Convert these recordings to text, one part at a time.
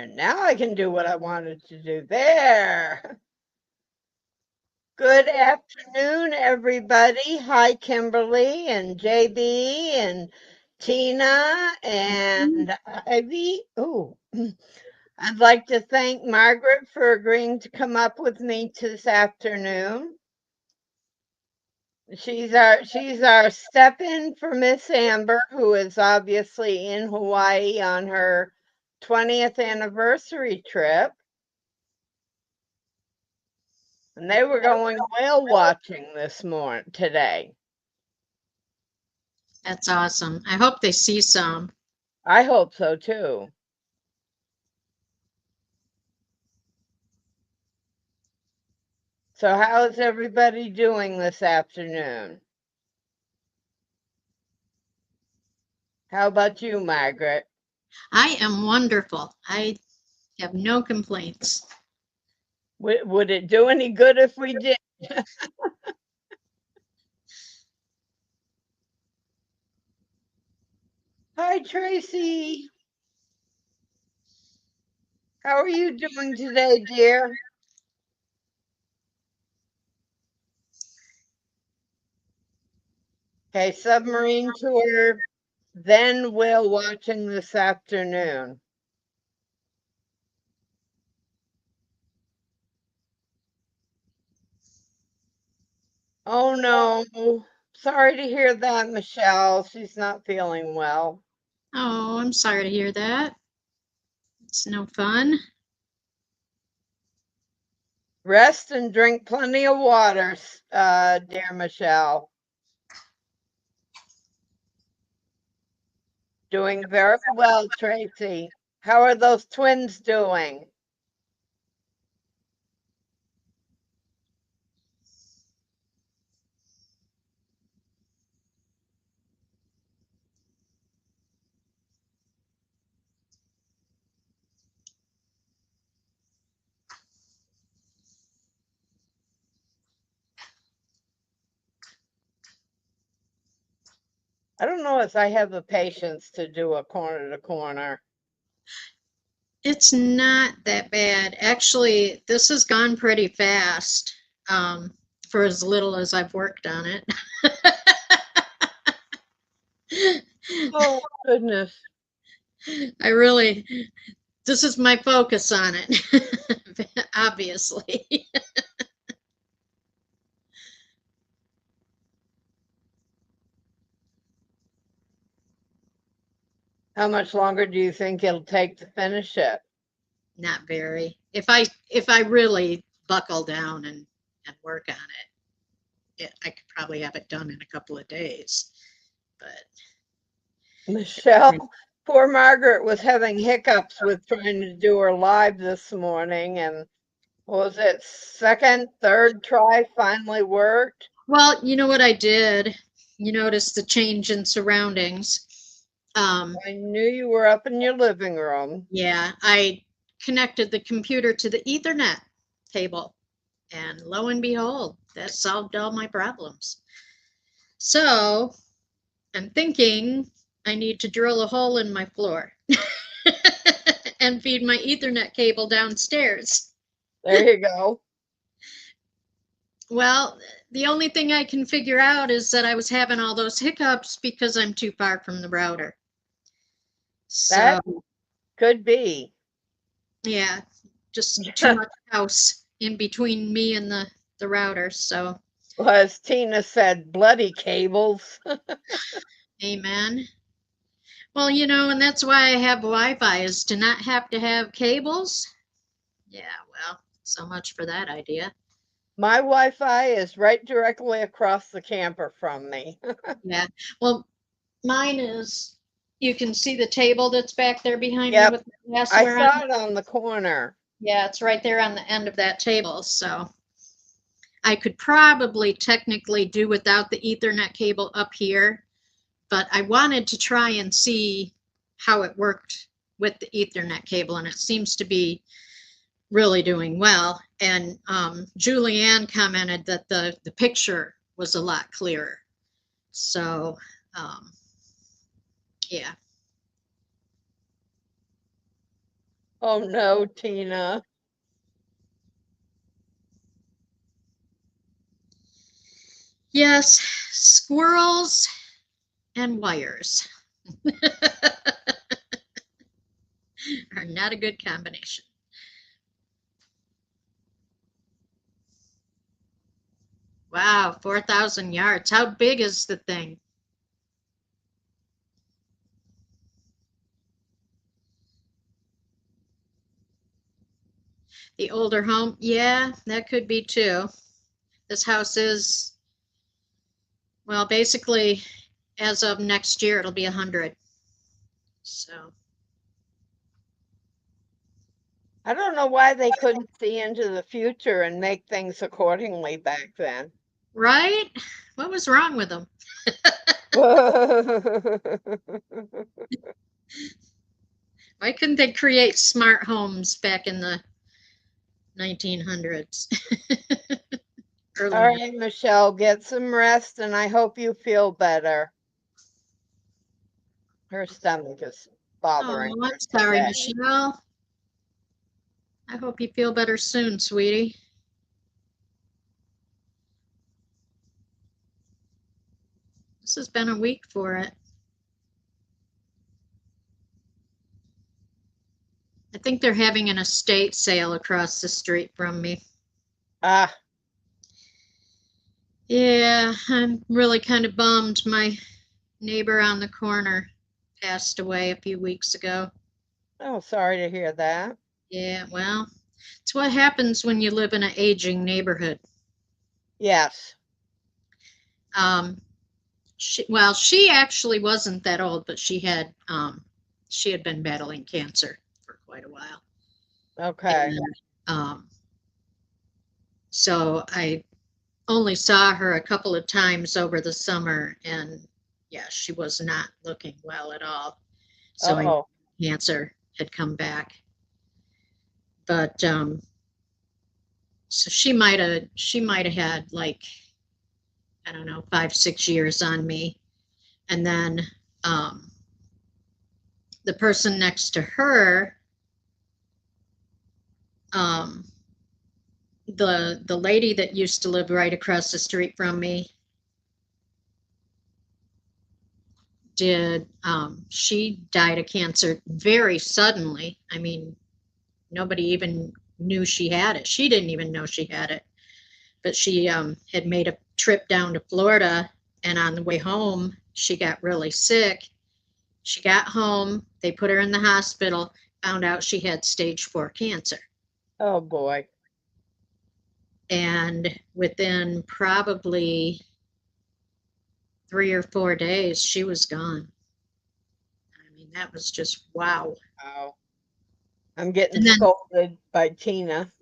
And now I can do what I wanted to do. There. Good afternoon, everybody. Hi, Kimberly and JB and Tina and Ivy. Oh, I'd like to thank Margaret for agreeing to come up with me this afternoon. She's our step-in for Miss Amber, who is obviously in Hawaii on her 20th anniversary trip. And they were going whale watching today. That's awesome. I hope they see some. I hope so too. So how is everybody doing this afternoon? How about you, Margaret? I am wonderful. I have no complaints. Would it do any good if we did? Hi, Tracy. How are you doing today, dear? Okay, submarine tour, then whale watching this afternoon. Oh no. Sorry to hear that, Michelle. She's not feeling well. Oh, I'm sorry to hear that. It's no fun. Rest and drink plenty of water, dear Michelle. Doing very well, Tracy. How are those twins doing? I don't know if I have the patience to do a corner to corner. It's not that bad. Actually, this has gone pretty fast for as little as I've worked on it. Oh, goodness. This is my focus on it, obviously. How much longer do you think it'll take to finish it? Not very. If I really buckle down and work on it, I could probably have it done in a couple of days. But Michelle, poor Margaret was having hiccups with trying to do her live this morning, and was it second, third try finally worked? well, you know what I did? You notice the change in surroundings. I knew you were up in your living room. Yeah, I connected the computer to the Ethernet cable, and lo and behold, that solved all my problems. So I'm thinking I need to drill a hole in my floor and feed my Ethernet cable downstairs. There you go. Well, the only thing I can figure out is that I was having all those hiccups because I'm too far from the router. That So, could be. yeah, just too much house in between me and the router. So, Well, as Tina said, bloody cables. amen. Well, and that's why I have Wi-Fi is to not have to have cables. Yeah, well, so much for that idea. My Wi-Fi is right directly across the camper from me. Yeah. Well, mine is, you can see the table that's back there behind me Yep, with the I glassware on saw it. it on the corner. Yeah, it's right there on the end of that table. So I could probably technically do without the Ethernet cable up here, but I wanted to try and see how it worked with the Ethernet cable, and it seems to be really doing well. And Julianne commented that the picture was a lot clearer. So, yeah. Oh no, Tina. Yes, squirrels and wires are not a good combination. Wow, 4,000 yards. How big is the thing? The older home? Yeah, that could be too. This house is, well, basically, as of next year, it'll be 100. So, I don't know why they couldn't see into the future and make things accordingly back then. right? What was wrong with them? Why couldn't they create smart homes back in the 1900s? All Early. right, Michelle, get some rest and I hope you feel better. Her stomach is bothering Oh, I'm her sorry, today. Michelle. I hope you feel better soon, sweetie. This has been a week for it. I think they're having an estate sale across the street from me. Ah, Yeah, I'm really kind of bummed. My neighbor on the corner passed away a few weeks ago. oh, sorry to hear that. Yeah, well, it's what happens when you live in an aging neighborhood. Yes. Um, she actually wasn't that old, but she had been battling cancer for quite a while. Okay. And um, so I only saw her a couple of times over the summer, and yeah, she was not looking well at all. So I knew Uh-oh. cancer had come back. But so she might have had like, I don't know, 5 6 years on me, and then um, the person next to her, um, the lady that used to live right across the street from me, she died of cancer very suddenly. I mean, nobody even knew she had it. She didn't even know she had it. But she had made a trip down to Florida, and on the way home, she got really sick. She got home, they put her in the hospital, found out she had stage 4 cancer. Oh boy. And within probably 3 or 4 days, she was gone. I mean, that was just wow. Wow. I'm getting And then, scolded by Tina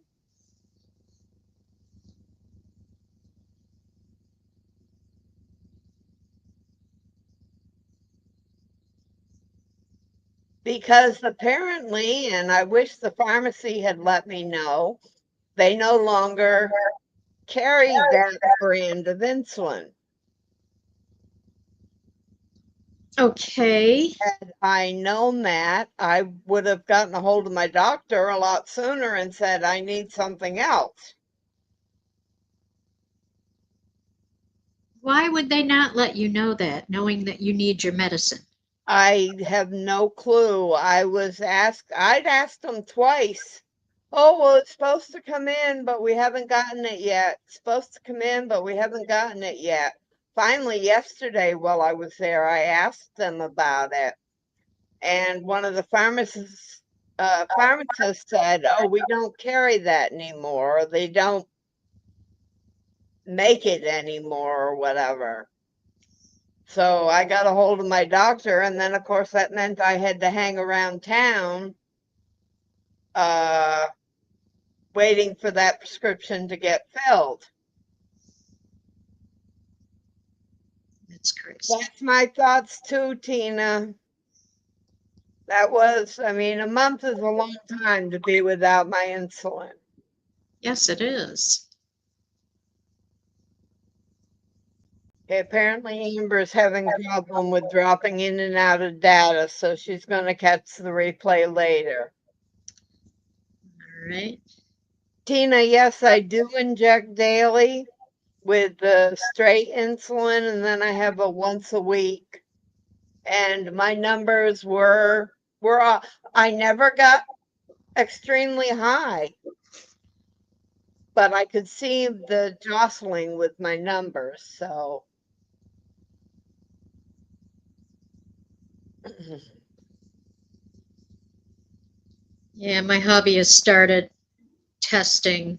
because apparently, and I wish the pharmacy had let me know, they no longer carry that brand of insulin. okay, Had I known that, I would have gotten a hold of my doctor a lot sooner and said, I need something else. why would they not let you know that, knowing that you need your medicine? I have no clue. I'd asked them twice. Oh, well, it's supposed to come in, but we haven't gotten it yet. It's supposed to come in, but we haven't gotten it yet. Finally, yesterday, while I was there, I asked them about it. And one of the pharmacists said, oh, we don't carry that anymore. Or they don't make it anymore or whatever. So I got a hold of my doctor, and then of course that meant I had to hang around town uh, waiting for that prescription to get filled. It's crazy. That's my thoughts too, Tina. I mean, a month is a long time to be without my insulin. Yes, it is. Okay, apparently Amber's having a problem with dropping in and out of data, so she's going to catch the replay later. right. Tina, yes, I do inject daily with the straight insulin, and then I have a once a week. And my numbers were I never got extremely high, but I could see the jostling with my numbers. So Yeah, my hubby has started testing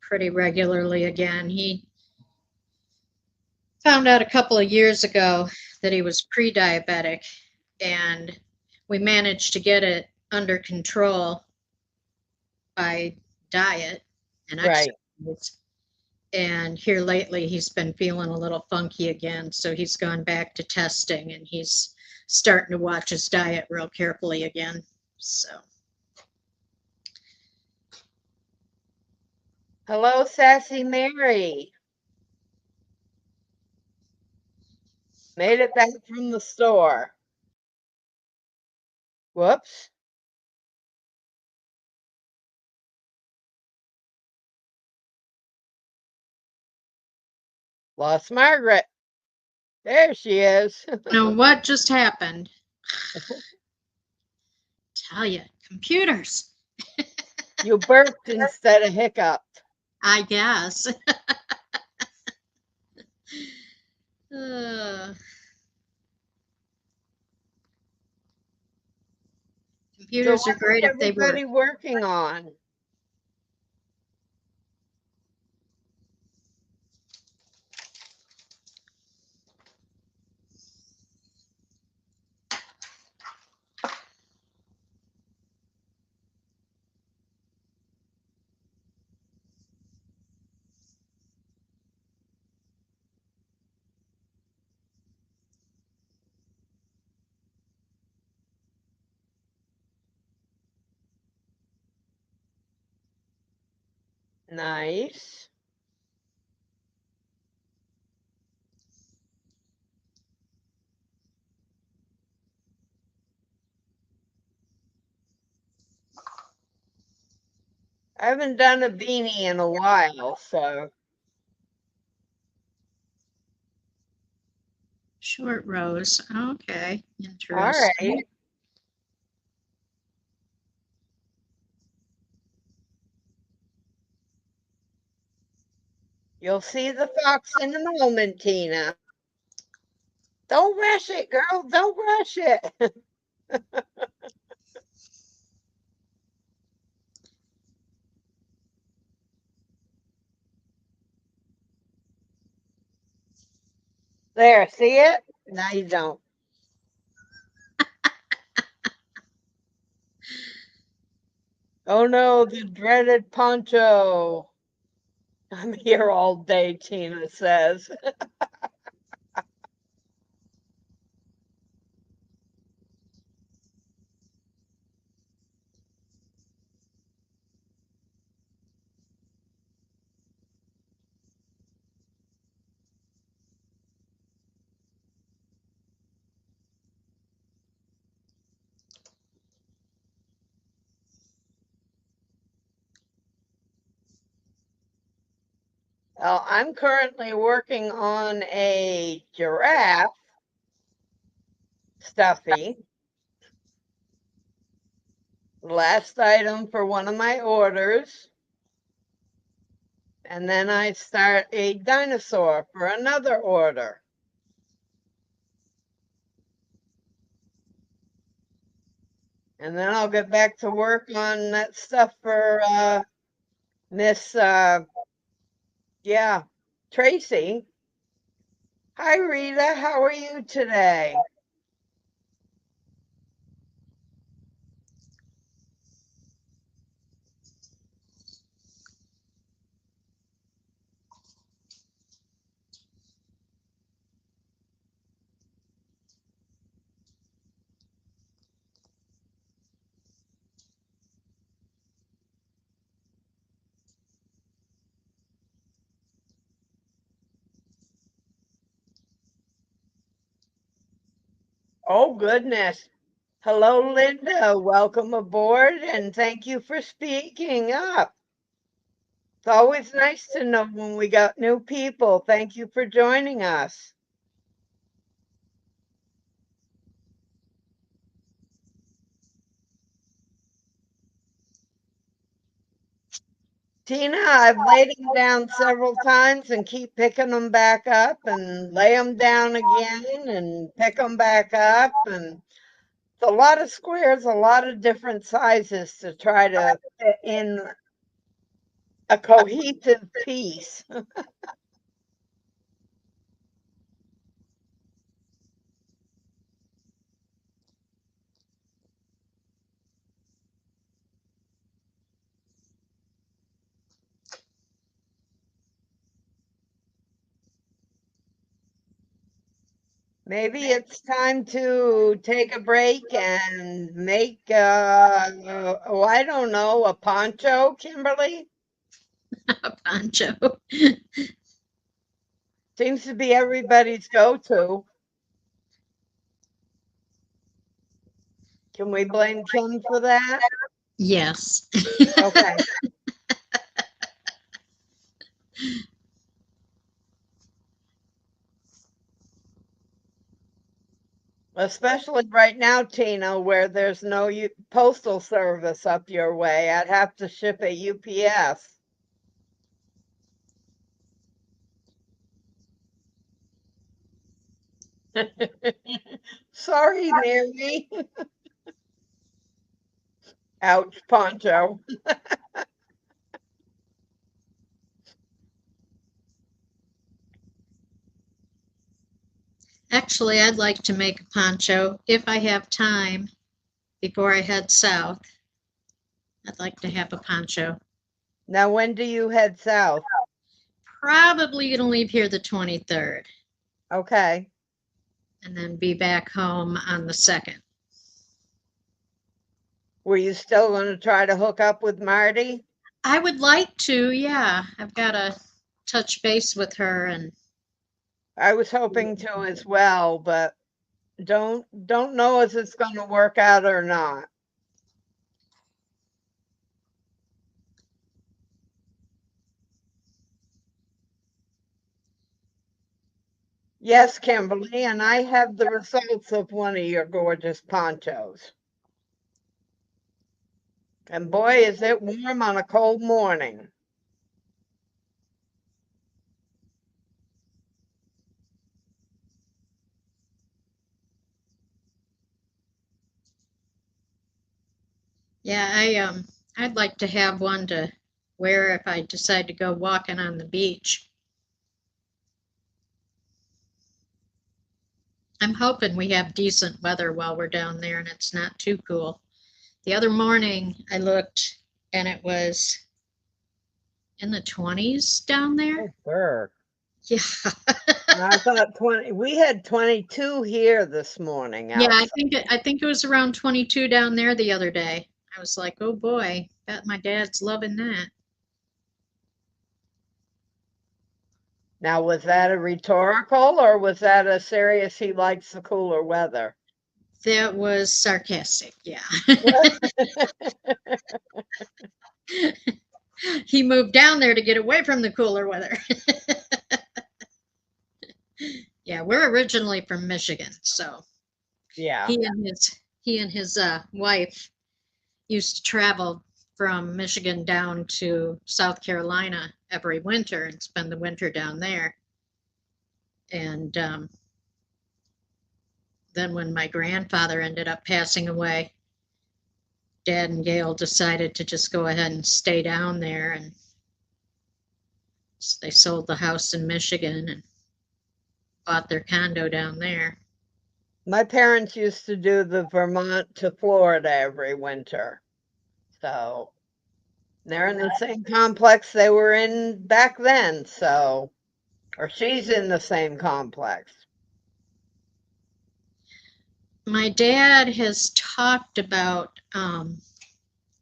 pretty regularly again. He found out a couple of years ago that he was pre-diabetic, and we managed to get it under control by diet and right. exercise. And here lately, he's been feeling a little funky again, so he's gone back to testing and he's starting to watch his diet real carefully again. So, Hello, Sassy Mary. Made it back from the store. Whoops. Lost Margaret. There she is. now what just happened? Tell you, computers. You burped instead of hiccuped. I guess. uh, So computers are what is great if they work. everybody working on? Nice. I haven't done a beanie in a while, so Short rows. Okay, all interesting. right. You'll see the fox in a moment, Tina. Don't rush it, girl. Don't rush it. There, see it? Now you don't. Oh no, the dreaded poncho. I'm here all day, Tina says. Well, I'm currently working on a giraffe stuffy. Last item for one of my orders. And then I start a dinosaur for another order. And then I'll get back to work on that stuff for Miss yeah, Tracy. Hi Rita, how are you today? Oh goodness. Hello, Linda. Welcome aboard and thank you for speaking up. It's always nice to know when we got new people. Thank you for joining us. Tina, I've laid them down several times and keep picking them back up and lay them down again and pick them back up. And it's a lot of squares, a lot of different sizes to try to fit in a cohesive piece. Maybe it's time to take a break and make, oh, I don't know, a poncho, Kimberly? A poncho. Seems to be everybody's go-to. Can we blame Kim for that? Yes. Okay. Especially right now, Tina, where there's no postal service up your way. I'd have to ship a UPS. Sorry, Mary. Ouch, poncho. Actually, I'd like to make a poncho if I have time before I head south. I'd like to have a poncho. Now, when do you head south? Probably gonna leave here the 23rd Okay. and then be back home on the 2nd. Were you still going to try to hook up with Marty? I would like to, yeah. I've got to touch base with her and I was hoping to as well, but don't know if it's going to work out or not. Yes, Kimberly, and I have the results of one of your gorgeous ponchos. And boy, is it warm on a cold morning. yeah, I'd like to have one to wear if I decide to go walking on the beach. I'm hoping we have decent weather while we're down there and it's not too cool. The other morning I looked and it was in the 20s down there. Oh, sure. Yeah. And I thought 20, we had 22 here this morning Yeah, outside. I think it was around 22 down there the other day. I was like, "Oh boy, bet my dad's loving that." Now, was that a rhetorical or was that a serious he likes the cooler weather? That was sarcastic, yeah. He moved down there to get away from the cooler weather. Yeah, we're originally from Michigan, so Yeah. he and his wife used to travel from Michigan down to South Carolina every winter and spend the winter down there. And then when my grandfather ended up passing away, Dad and Gail decided to just go ahead and stay down there, and so they sold the house in Michigan and bought their condo down there. My parents used to do the Vermont to Florida every winter. So they're in the same complex they were in back then. So, or she's in the same complex. My dad has talked about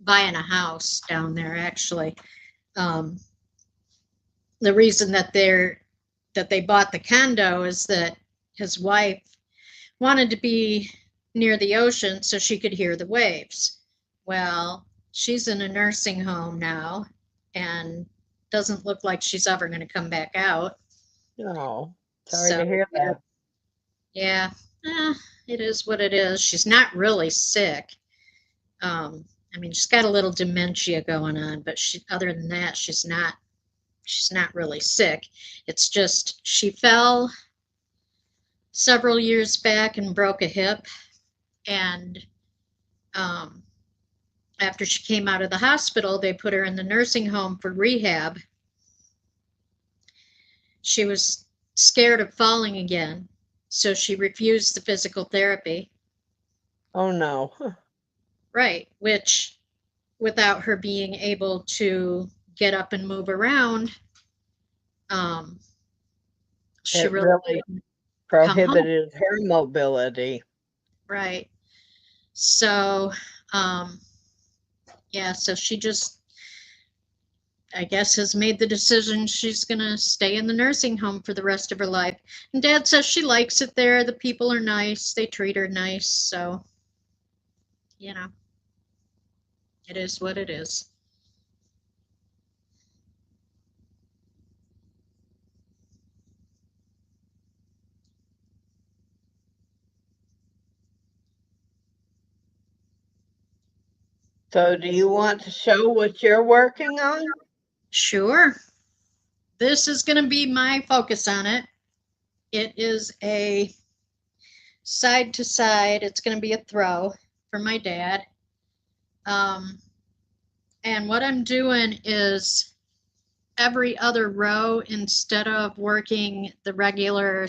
buying a house down there. Actually, um, the reason that they bought the condo is that his wife wanted to be near the ocean so she could hear the waves. Well, she's in a nursing home now and doesn't look like she's ever going to come back out. Oh, sorry So, to hear that. yeah, eh, it is what it is. She's not really sick. Um, I mean, she's got a little dementia going on, but other than that, she's not really sick. It's just she fell several years back and broke a hip, and um, after she came out of the hospital, they put her in the nursing home for rehab. She was scared of falling again, so she refused the physical therapy. Oh no. Right, which without her being able to get up and move around, um, she It really really couldn't come home. prohibited her mobility. Right. So, um, yeah, so she just, I guess, has made the decision she's going to stay in the nursing home for the rest of her life. And Dad says she likes it there. The people are nice. They treat her nice. So, you know, it is what it is. So, do you want to show what you're working on? Sure. This is going to be my focus on it. It is a side to side. It's going to be a throw for my dad. Um, and what I'm doing is every other row, instead of working the regular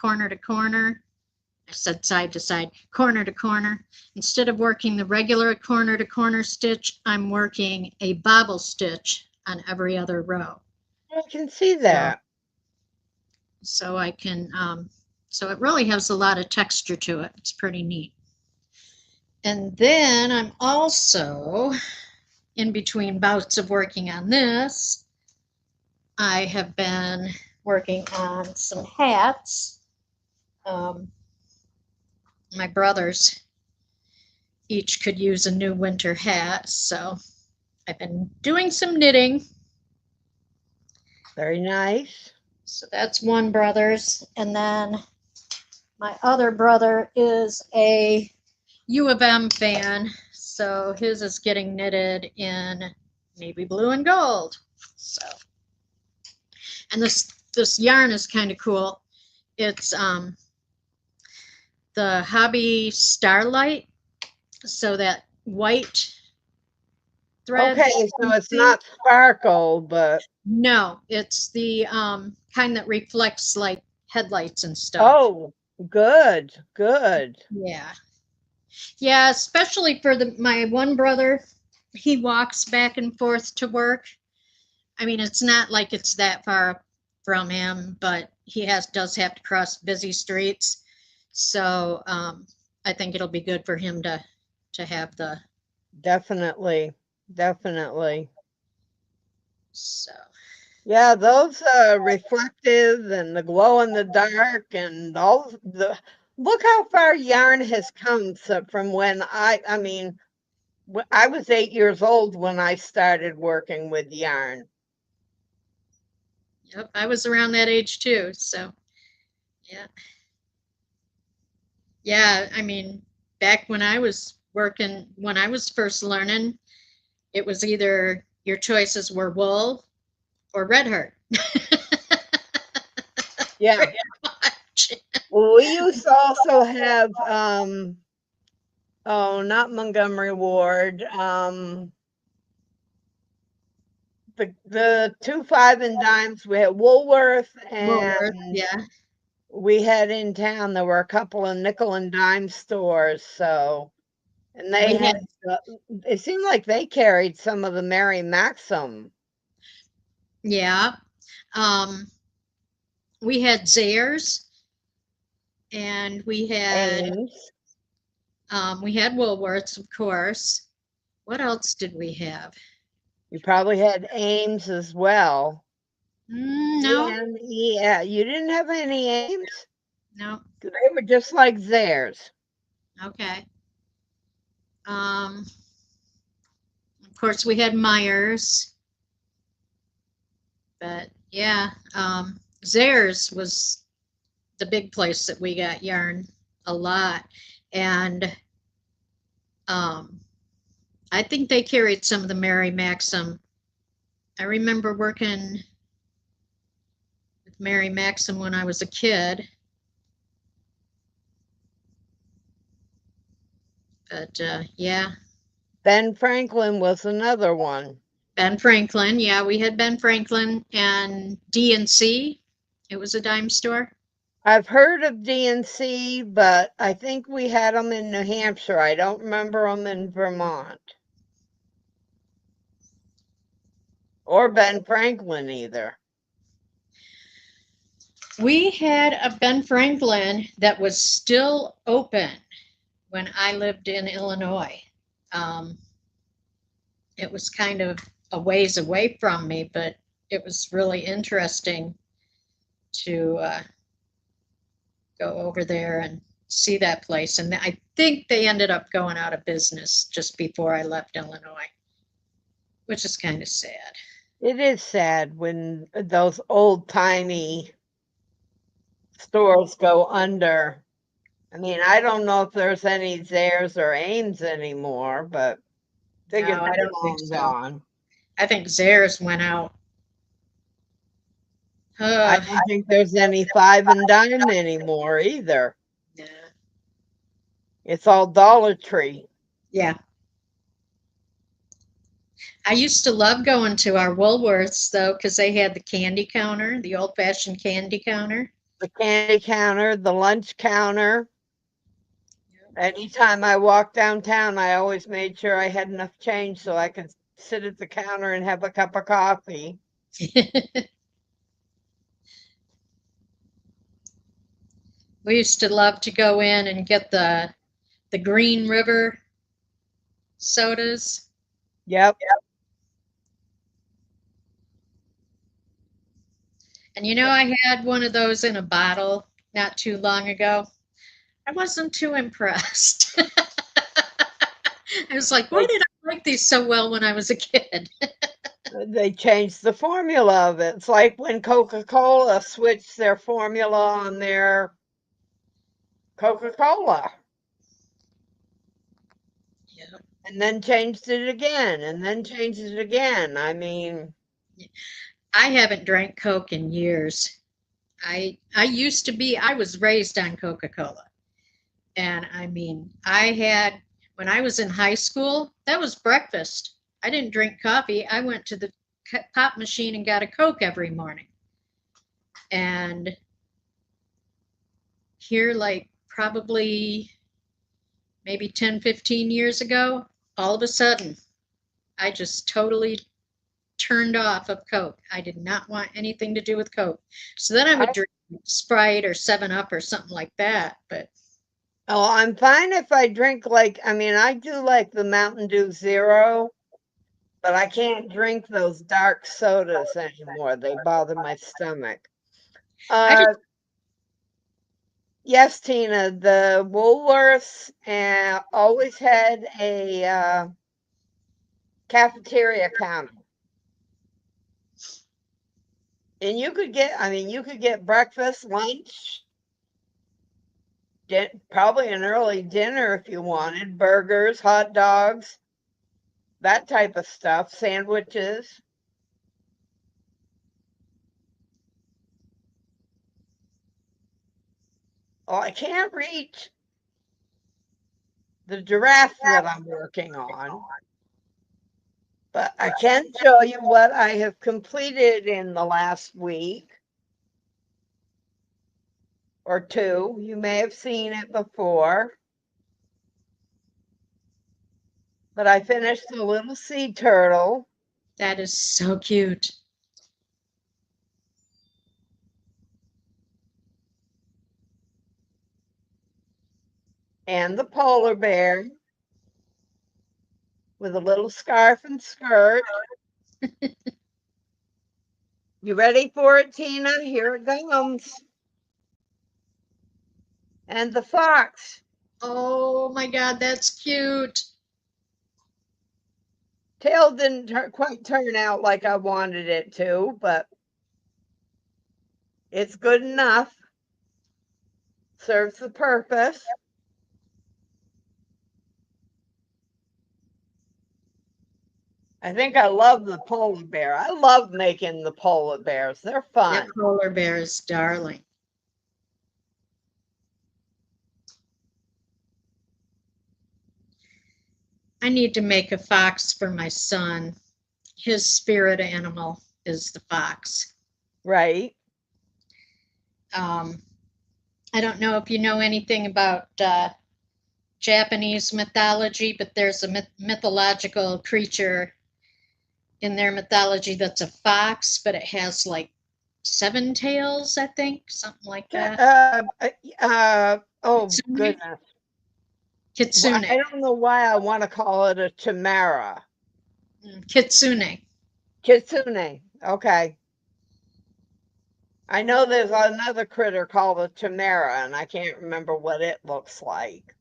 corner to corner, I said side to side, corner to corner. Instead of working the regular corner to corner stitch, I'm working a bobble stitch on every other row. I can see So, that. so I can, so it really has a lot of texture to it. It's pretty neat. And then I'm also, in between bouts of working on this, I have been working on some hats. Um, my brothers each could use a new winter hat, so I've been doing some knitting. Very nice. So that's one brother's. And then my other brother is a U of M fan, so his is getting knitted in navy blue and gold. So, and this yarn is kind of cool. It's the Hobby Starlight, so that white thread that Okay, you so can it's see. not sparkle, but No, it's the kind that reflects like headlights and stuff. oh, good, good. Yeah. Yeah, especially for my one brother, he walks back and forth to work. I mean, it's not like it's that far from him, but he does have to cross busy streets. So I think it'll be good for him to have the Definitely, definitely. so Yeah, those reflective and the glow in the dark and all the look how far yarn has come from when I mean, I was 8 years old when I started working with yarn. yep, I was around that age too. So yeah. Yeah, I mean, back when I was working, when I was first learning, it was either your choices were wool or red heart. Yeah. Pretty much. Well, we used to also have oh, not Montgomery Ward, the two five and dimes. We had Woolworth, Woolworth, and yeah. we had in town there were a couple of nickel and dime stores. So, and they We had had, it seemed like they carried some of the Mary Maxim yeah. Um, we had Zayres and Ames. we had Woolworths, of course. What else did we have? You probably had Ames as well. No, Yeah, you didn't have any Ames? No. They were just like theirs. Okay. Of course, we had Myers, but yeah, Zares was the big place that we got yarn a lot, and um, I think they carried some of the Mary Maxim. I remember working with Mary Maxim when I was a kid, but yeah, Ben Franklin was another one. Ben Franklin. Yeah, we had Ben Franklin and DNC. It was a dime store. I've heard of DNC, but I think we had them in New Hampshire. I don't remember them in Vermont or Ben Franklin either. We had a Ben Franklin that was still open when I lived in Illinois. Um, it was kind of a ways away from me, but it was really interesting to go over there and see that place. And I think they ended up going out of business just before I left Illinois, which is kind of sad. It is sad when those old timey stores go under. I mean, I don't know if there's any Zayres or Ames anymore, but No, figured I they're don't think long so. gone. I think Zares went out. I Uh, don't think there's any five and dime anymore either. yeah. It's all Dollar Tree. Yeah. I used to love going to our Woolworths though, because they had the candy counter, the old fashioned candy counter. The candy counter, the lunch counter. Anytime I walked downtown, I always made sure I had enough change so I could sit at the counter and have a cup of coffee. We used to love to go in and get the Green River sodas. Yep. And you know, I had one of those in a bottle not too long ago. I wasn't too impressed. I was like, why They did I like these so well when I was a kid? they changed the formula of it. It's like when Coca-Cola switched their formula on their Coca-Cola Yeah. and then changed it again and then changed it again. I mean, I haven't drank Coke in years. I used to be, I was raised on Coca-Cola. And I mean, I had, when I was in high school, that was breakfast. I didn't drink coffee. I went to the pop machine and got a Coke every morning. And here, like probably maybe 10, 15 years ago, all of a sudden, I just totally turned off of Coke. I did not want anything to do with Coke. So then I I would drink Sprite or 7 Up or something like that. But oh, I'm fine if I drink I mean, I do like the Mountain Dew Zero, but I can't drink those dark sodas anymore. They bother my stomach. I just, Uh, yes, Tina, the Woolworths always had a cafeteria counter. And you could get, I mean, you could get breakfast, lunch, probably an early dinner if you wanted, burgers, hot dogs, that type of stuff, sandwiches. Oh, I can't reach the giraffe that I'm working on, but I can show you what I have completed in the last week or two. You may have seen it before, but I finished the little sea turtle that is so cute. and the polar bear with a little scarf and skirt. You ready for it, Tina? Here it comes. And the fox. Oh my God, that's cute. Tail didn't quite turn out like I wanted it to, but it's good enough. Serves the purpose. I think I love the polar bear. I love making the polar bears. They're That fun. polar bear is darling. I need to make a fox for my son. His spirit animal is the fox. Right. Um, I don't know if you know anything about Japanese mythology, but there's a mythological creature in their mythology that's a fox, but it has like seven tails, I think, something like that. Oh Kitsune? goodness. Kitsune. I don't know why I want to call it a chimera. Kitsune. Kitsune. Okay. I know there's another critter called a chimera, and I can't remember what it looks like.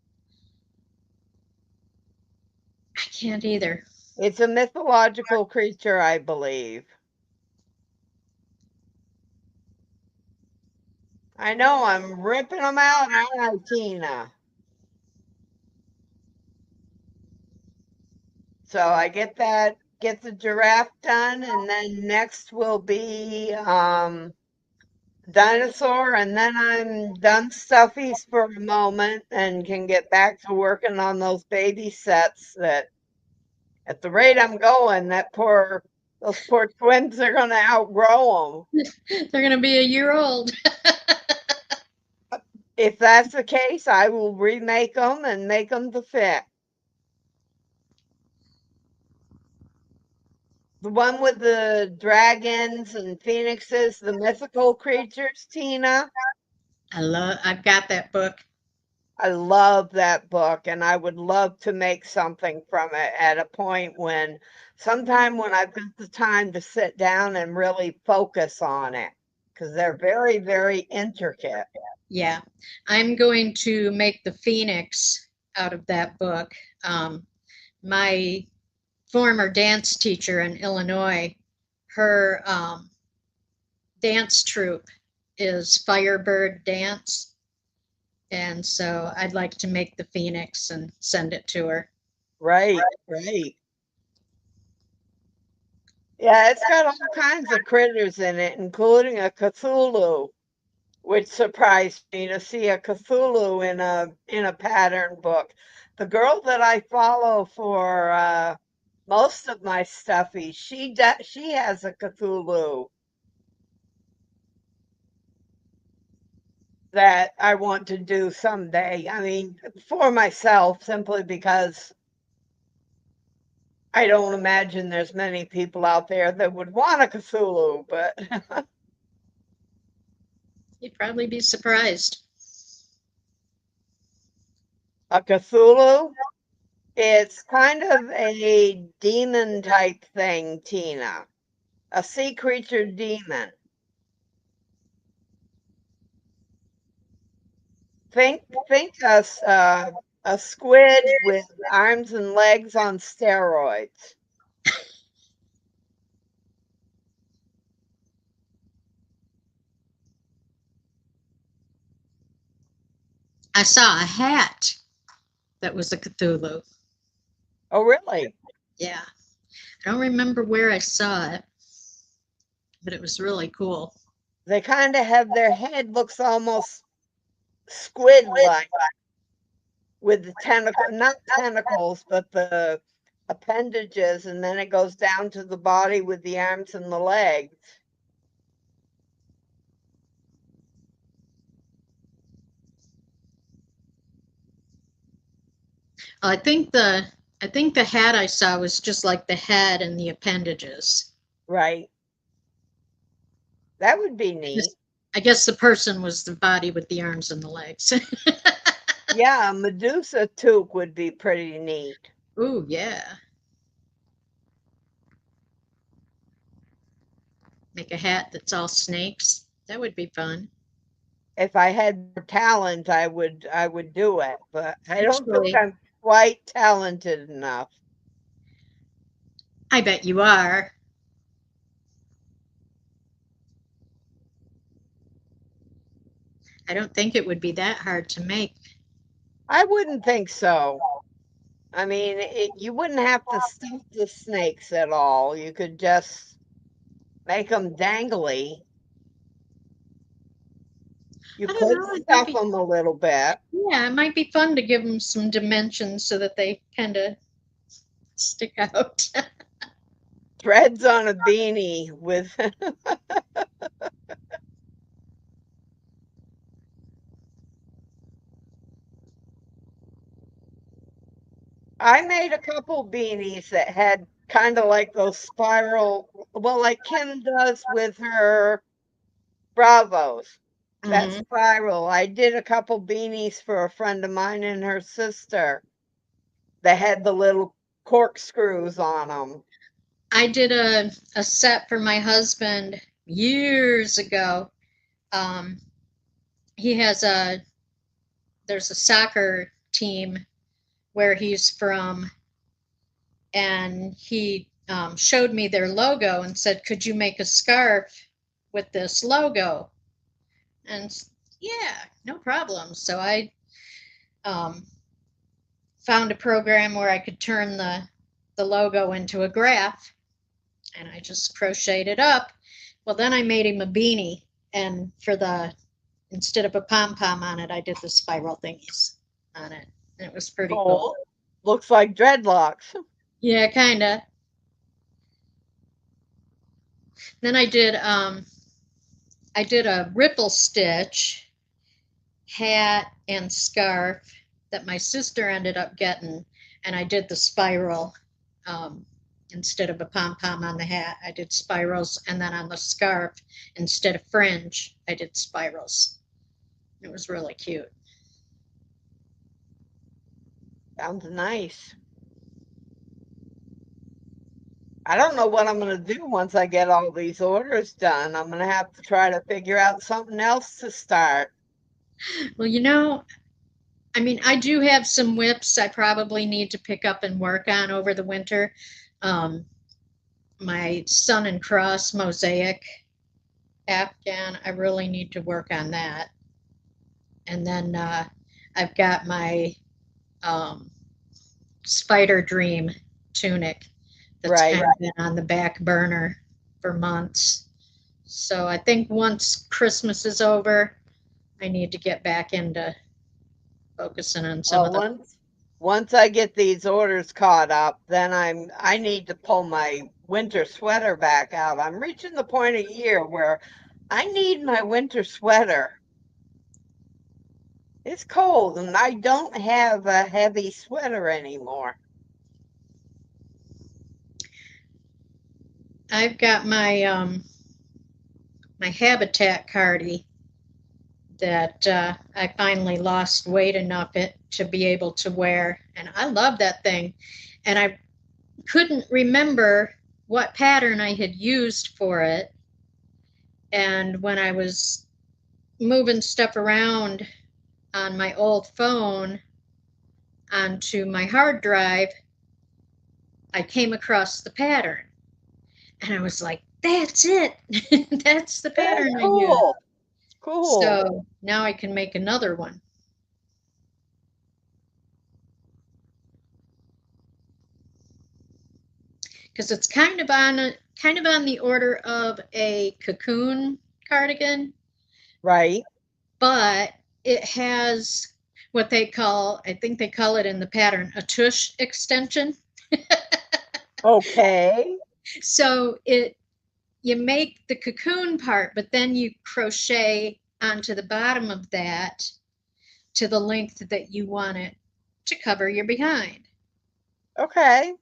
I can't either. It's a mythological creature, I believe. I know I'm ripping them out, aren't I, Tina? So I get the giraffe done, and then next will be dinosaur, and then I'm done stuffies for a moment and can get back to working on those baby sets that at the rate I'm going, those poor twins are gonna outgrow They're going to be a year old. them. If that's the case, I will remake them and make them to fit. The one with the dragons and phoenixes, the mythical creatures, Tina. I've got that book. I love that book, and I would love to make something from it at a point sometime when I've got the time to sit down and really focus on it, because they're very, very intricate. Yeah. I'm going to make the phoenix out of that book. My former dance teacher in Illinois, her dance troupe is Firebird Dance. And so I'd like to make the phoenix and send it to her. Right, right. Yeah, it's got all kinds of critters in it, including a Cthulhu, which surprised me to see a Cthulhu in a pattern book. The girl that I follow for most of my stuffies, she has a Cthulhu that I want to do someday. I mean, for myself, simply because I don't imagine there's many people out there that would want a Cthulhu, but You'd probably be surprised. a Cthulhu, it's kind of a demon type thing, Tina. A sea creature demon. Think a squid with arms and legs on steroids. I saw a hat that was a Cthulhu. Oh, really? Yeah. I don't remember where I saw it, but it was really cool. They kind of have their head looks almost squid-like with the tentacle, not tentacles, but the appendages, and then it goes down to the body with the arms and the legs. I think the I think the hat I saw was just like the head and the appendages. Right. That would be neat. I guess the person was the body with the arms and the legs. Yeah, a Medusa toque would be pretty neat. Ooh, yeah. Make a hat that's all snakes. That would be fun. if I had more talent, I would do it, but I don't think Actually, I'm quite talented enough. I bet you are. I don't think it would be that hard to make. I wouldn't think so. I mean, you wouldn't have to stuff the snakes at all. You could just make them dangly. You I don't could know. It might stuff be, them a little bit. yeah, it might be fun to give them some dimensions so that they kind of stick out. Threads on a beanie with. I made a couple beanies that had kind of like those spiral, well, like Kim does with her Bravos. That Hmm. spiral. I did a couple beanies for a friend of mine and her sister that had the little corkscrews on them. I did a set for my husband years ago. Um, he has there's a soccer team where he's from, and he showed me their logo and said, "Could you make a scarf with this logo?" And yeah, no problem. So I um, found a program where I could turn the logo into a graph, and I just crocheted it up. Well, then I made him a beanie, and for the instead of a pom pom on it, I did the spiral thingies on it, and it was pretty cool. Cool. Looks like dreadlocks. Yeah, kinda. Then I did a ripple stitch hat and scarf that my sister ended up getting, and I did the spiral um, instead of a pom pom on the hat. I did spirals, and then on the scarf, instead of fringe, I did spirals. It was really cute. Sounds nice. I don't know what I'm going to do once I get all these orders done. I'm going to have to try to figure out something else to start. Well, I mean, I do have some whips I probably need to pick up and work on over the winter. Um, my Sun and Cross mosaic Afghan, I really need to work on that. And then I've got my um, Spider Dream tunic that's kind Right. of been on the back burner for months. So I think once Christmas is over, I need to get back into focusing on some Well, of the. once I get these orders caught up, then I need to pull my winter sweater back out. I'm reaching the point of year where I need my winter sweater. It's cold and I don't have a heavy sweater anymore. I've got my Habitat cardi that I finally lost weight enough to be able to wear, and I love that thing. And I couldn't remember what pattern I had used for it. And when I was moving stuff around on my old phone onto my hard drive, I came across the pattern. And I was like, that's it. That's the Yeah, pattern I used. cool. Cool. So now I can make another one. Because it's kind of on the order of a cocoon cardigan, Right. but it has what they call, I think they call it in the pattern, a tush extension. Okay. So you make the cocoon part, but then you crochet onto the bottom of that to the length that you want it to cover your behind. Okay.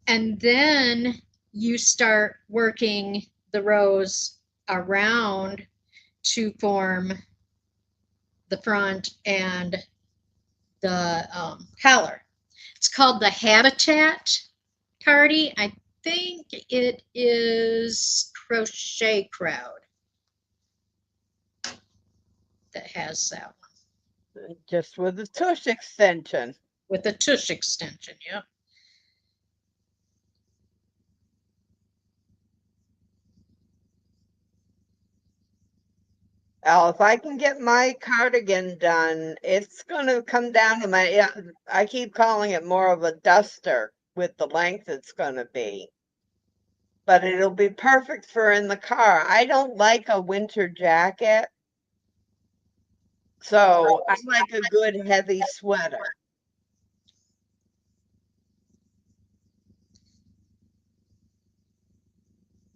And then you start working the rows around to form the front and the collar. It's called the Habitat Cardi. I think it is Crochet Crowd. that has that one Just with the tush extension. with the tush extension. Yep. Al, if I can get my cardigan done, it's going to come down to my, yeah, I keep calling it more of a duster with the length it's going to be. But it'll be perfect for in the car. I don't like a winter jacket, so I like a good heavy sweater.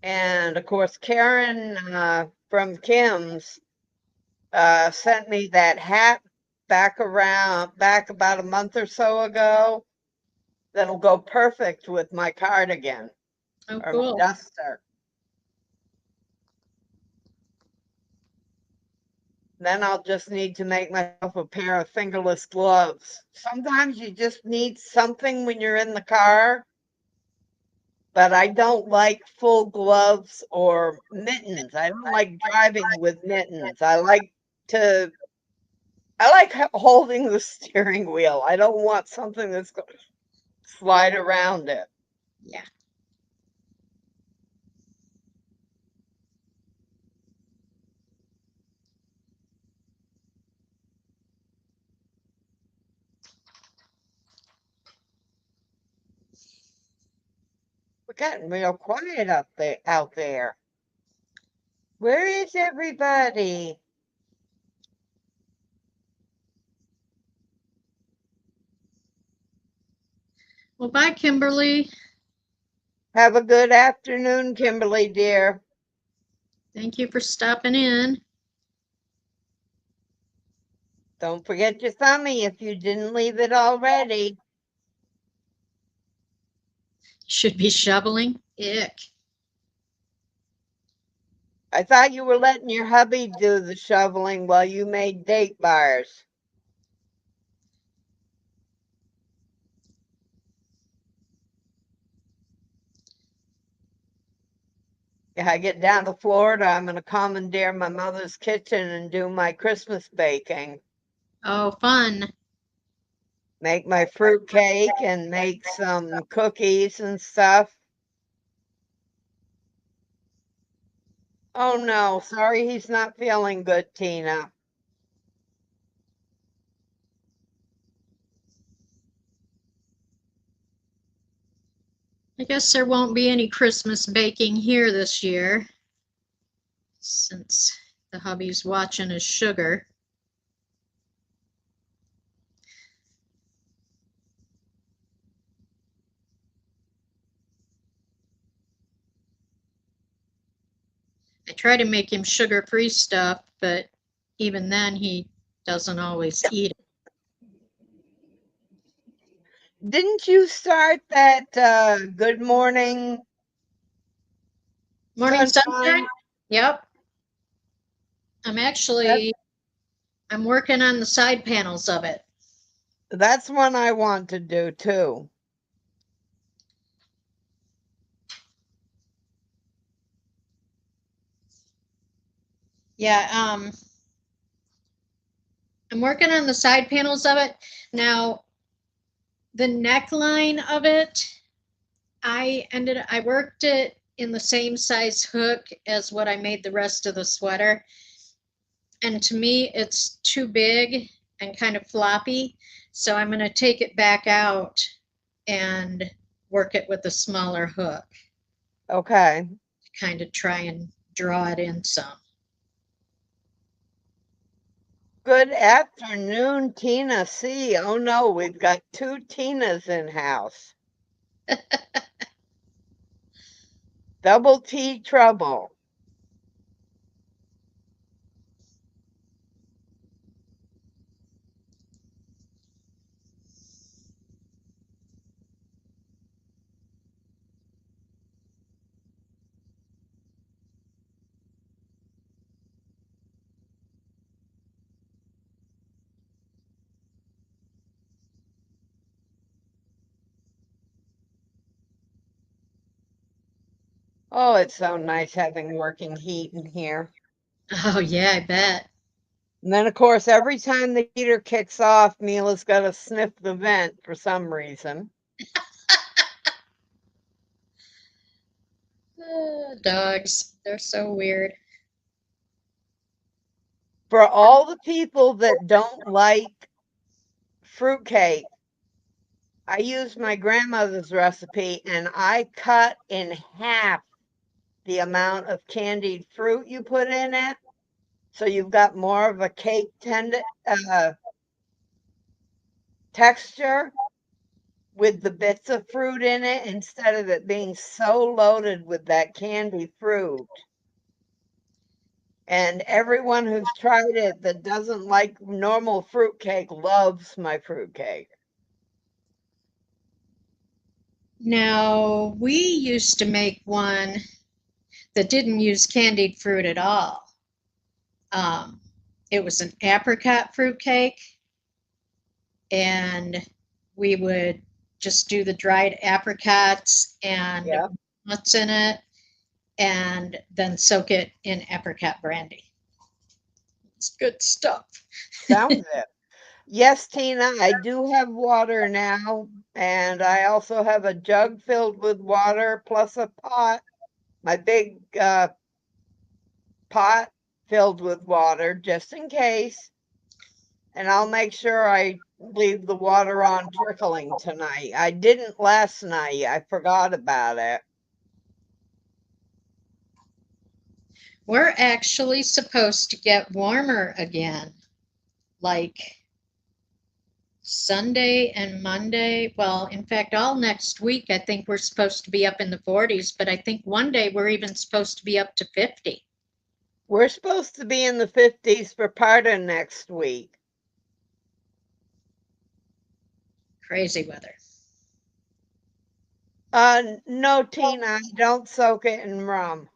And of course, Karen from Kim's sent me that hat back about a month or so ago. That'll go perfect with my cardigan Oh, or my cool. duster. Then I'll just need to make myself a pair of fingerless gloves. Sometimes you just need something when you're in the car, but I don't like full gloves or mittens. I don't like driving with mittens. To I like holding the steering wheel. I don't want something that's going to slide around it. Yeah. We're getting real quiet out there. Where is everybody? Well, bye, Kimberly. Have a good afternoon, Kimberly dear. Thank you for stopping in. Don't forget your thumbie if you didn't leave it already. Should be shoveling. Ick. I thought you were letting your hubby do the shoveling while you made date bars. If I get down to Florida, I'm going to commandeer my mother's kitchen and do my Christmas baking. Oh, fun. Make my fruit cake and make some cookies and stuff. Oh no, sorry he's not feeling good, Tina. I guess there won't be any Christmas baking here this year since the hubby's watching his sugar. I try to make him sugar-free stuff, but even then he doesn't always eat it. Didn't you start that Good Morning Morning Sunshine? sunshine? Yep. That, I'm working on the side panels of it. that's one I want to do too. Yeah, I'm working on the side panels of it. Now, the neckline of it, I worked it in the same size hook as what I made the rest of the sweater. And to me, it's too big and kind of floppy. So I'm going to take it back out and work it with a smaller hook, Okay. kind of try and draw it in some. Good afternoon, Tina C. Oh no, we've got two Tinas in house. Double T trouble. Oh, it's so nice having working heat in here. Oh, yeah, I bet. And then, of course, every time the heater kicks off, Mila's got to sniff the vent for some reason. Dogs, they're so weird. For all the people that don't like fruitcake, I used my grandmother's recipe and I cut in half the amount of candied fruit you put in it. So you've got more of a cake texture with the bits of fruit in it instead of it being so loaded with that candy fruit. And everyone who's tried it that doesn't like normal fruitcake loves my fruitcake. Now, we used to make one that didn't use candied fruit at all. It was an apricot fruit cake, and we would just do the dried apricots and Yeah, nuts in it, and then soak it in apricot brandy. It's good stuff. sounds it. Yes, Tina, I do have water now, and I also have a jug filled with water plus a pot, my big pot filled with water just in case. And I'll make sure I leave the water on trickling tonight. I didn't last night. I forgot about it. We're actually supposed to get warmer again, like Sunday and Monday. Well, in fact, all next week, I think we're supposed to be up in the 40s, but I think one day we're even supposed to be up to 50. We're supposed to be in the 50s for part of next week. Crazy weather. No, Tina, I don't soak it in rum.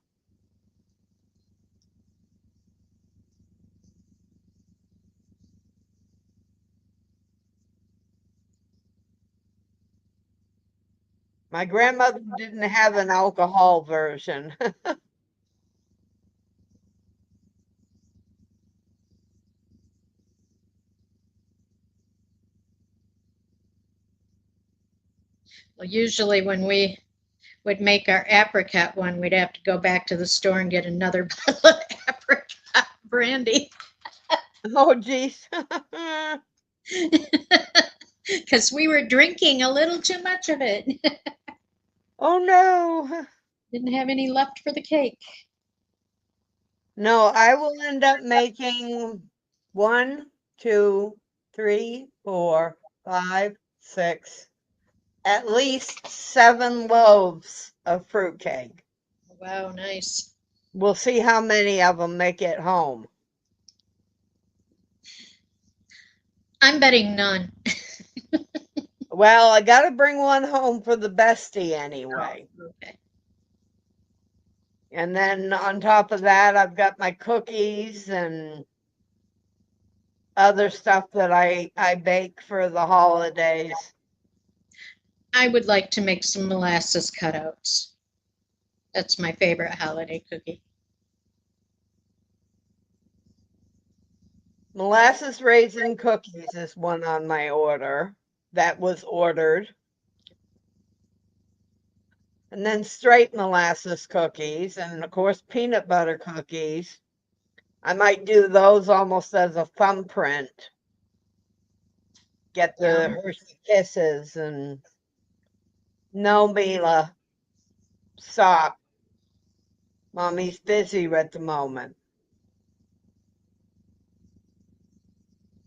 My grandmother didn't have an alcohol version. Well, usually when we would make our apricot one, we'd have to go back to the store and get another bottle of apricot brandy Oh, geez. because we were drinking a little too much of it. Oh, no. Didn't have any left for the cake. No, I will end up making 1, 2, 3, 4, 5, 6, at least 7 loaves of fruitcake. Wow, nice. We'll see how many of them make it home. I'm betting none. Well, I got to bring one home for the bestie Oh, anyway. okay. And then on top of that, I've got my cookies and other stuff that I bake for the holidays. I would like to make some molasses cutouts. That's my favorite holiday cookie. Molasses raisin cookies is one on my order that was ordered. And then straight molasses cookies, and of course, peanut butter cookies. I might do those almost as a thumbprint. Get the Yum. Hershey Kisses and no, Mila, stop. Mommy's busy at the moment.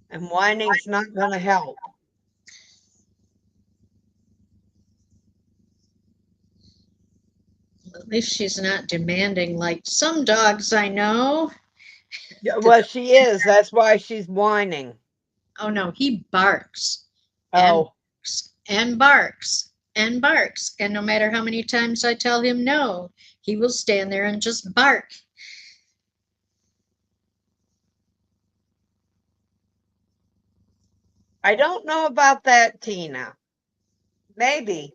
And whining's not going to help. At least she's not demanding like some dogs I know. Yeah, well, she is. That's why she's whining. Oh no, he barks and Oh, barks and barks and barks. And no matter how many times I tell him no, he will stand there and just bark. I don't know about that, Tina. Maybe.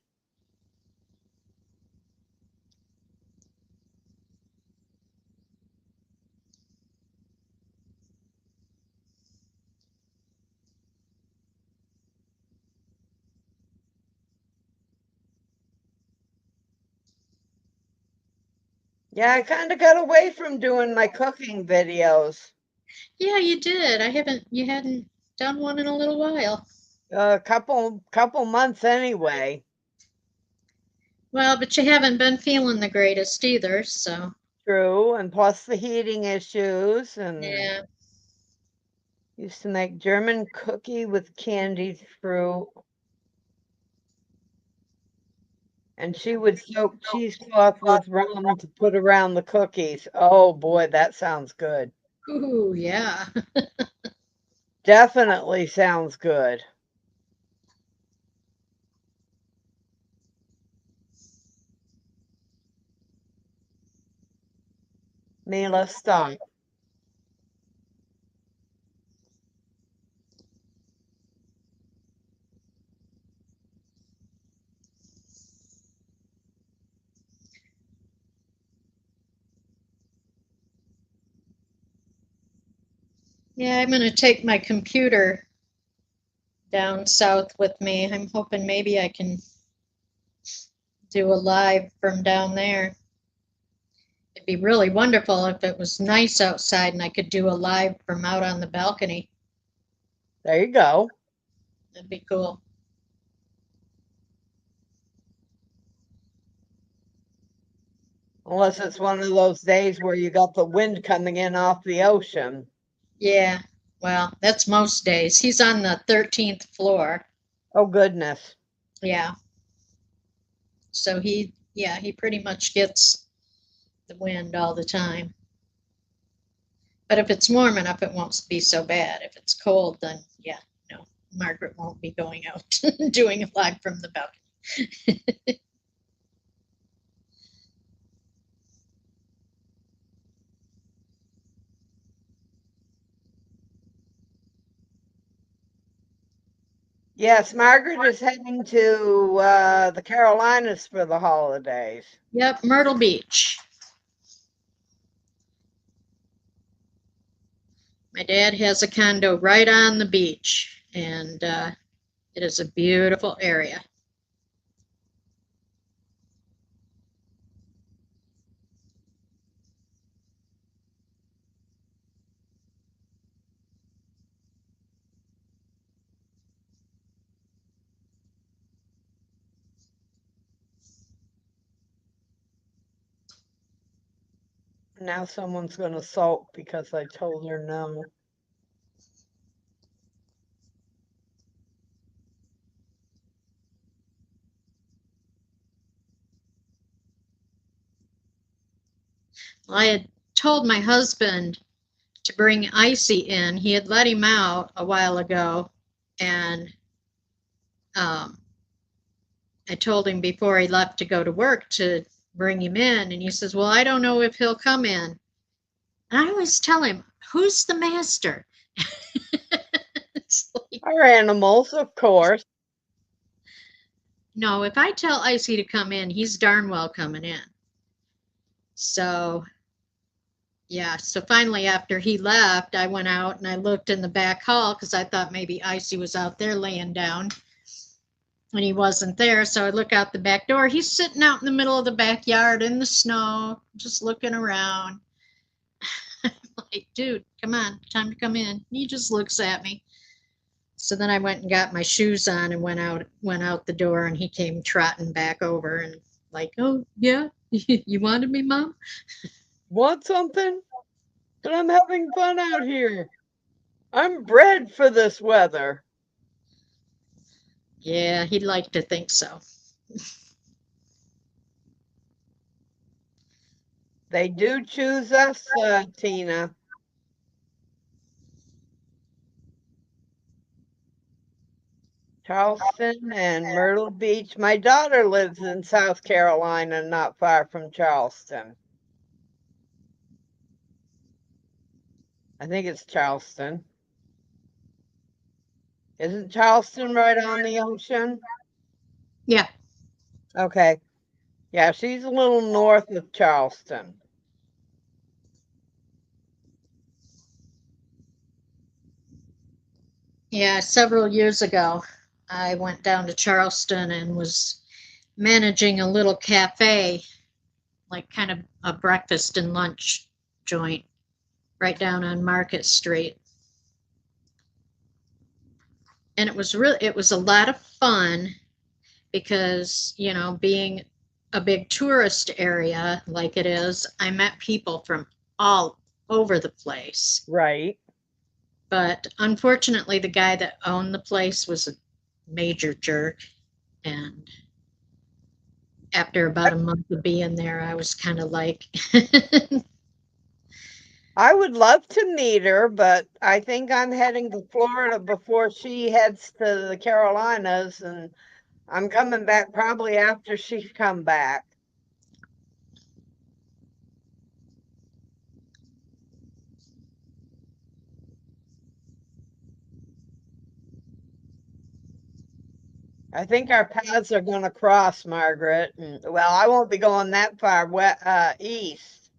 Yeah, I kind of got away from doing my cooking videos. Yeah, you did. You hadn't done one in a little while. A couple months anyway. Well, but you haven't been feeling the greatest either, so True, and plus the heating issues, and yeah. used to make German cookie with candied fruit. And she would soak cheesecloth with rum to put around the cookies. Oh boy, that sounds good. Ooh, yeah. Definitely sounds good. Mila, stop. Yeah, I'm gonna take my computer down south with me. I'm hoping maybe I can do a live from down there. It'd be really wonderful if it was nice outside and I could do a live from out on the balcony. There you go. That'd be cool. Unless it's one of those days where you got the wind coming in off the ocean. Yeah, well, that's most days. He's on the 13th floor. Oh, goodness. Yeah, so he pretty much gets the wind all the time. But if it's warm enough, it won't be so bad. If it's cold, then yeah, no, Margaret won't be going out doing a live from the balcony. Yes, Margaret is heading to the Carolinas for the holidays. Yep, Myrtle Beach. My dad has a condo right on the beach, and it is a beautiful area. Now someone's going to sulk because I told her no. I had told my husband to bring Icy in. He had let him out a while ago, and um, I told him before he left to go to work to bring him in, and he says, "Well, I don't know if he'll come in." And I always tell him, "Who's the master?" It's like, Our animals, of course. no, if I tell Icy to come in, he's darn well coming in. So, yeah, so finally, after he left, I went out and I looked in the back hall because I thought maybe Icy was out there laying down. And he wasn't there. So I look out the back door. He's sitting out in the middle of the backyard in the snow, just looking around. I'm like, dude, come on, time to come in. He just looks at me. So then I went and got my shoes on and went out the door, and he came trotting back over and like, oh yeah, you wanted me, Mom? Want something? But I'm having fun out here. I'm bred for this weather. Yeah, he'd like to think so. They do choose us, Tina. Charleston and Myrtle Beach. My daughter lives in South Carolina, not far from Charleston. I think it's Charleston. Isn't Charleston right on the ocean? Yeah, Okay. Yeah, she's a little north of Charleston. yeah. Several years ago, I went down to Charleston and was managing a little cafe like kind of a breakfast and lunch joint right down on Market Street. And it was a lot of fun because, you know, being a big tourist area like it is, I met people from all over the place. Right. But unfortunately, the guy that owned the place was a major jerk. And after about a month of being there, I was kind of like, I would love to meet her, but I think I'm heading to Florida before she heads to the Carolinas, and I'm coming back probably after she's come back. I think our paths are going to cross, Margaret. And, well, I won't be going that far east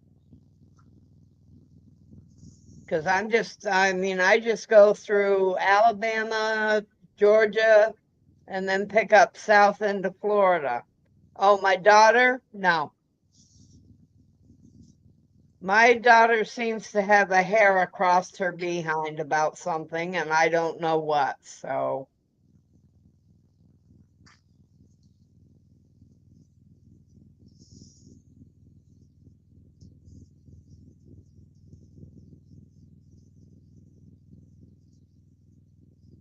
because I just go through Alabama, Georgia, and then pick up south into Florida. Oh, my daughter? No. My daughter seems to have a hair across her behind about something, and I don't know what. So,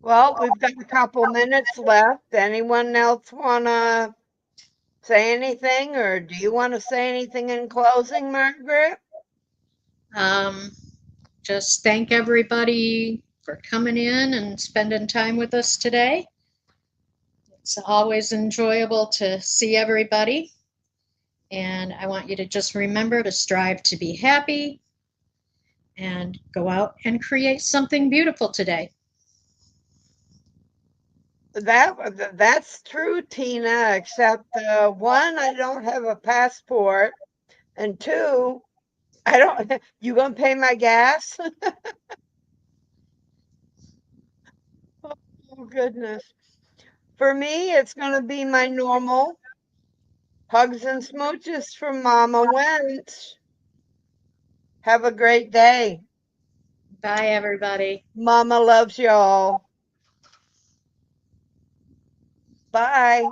well, we've got a couple minutes left. Anyone else want to say anything, or do you want to say anything in closing, Margaret? um, just thank everybody for coming in and spending time with us today. It's always enjoyable to see everybody. And I want you to just remember to strive to be happy and go out and create something beautiful today. That's true, Tina. Except one, I don't have a passport, and two, I don't. You gonna pay my gas? Oh goodness. For me, it's gonna be my normal hugs and smooches from Mama Wench. Have a great day. Bye, everybody. Mama loves y'all. Bye.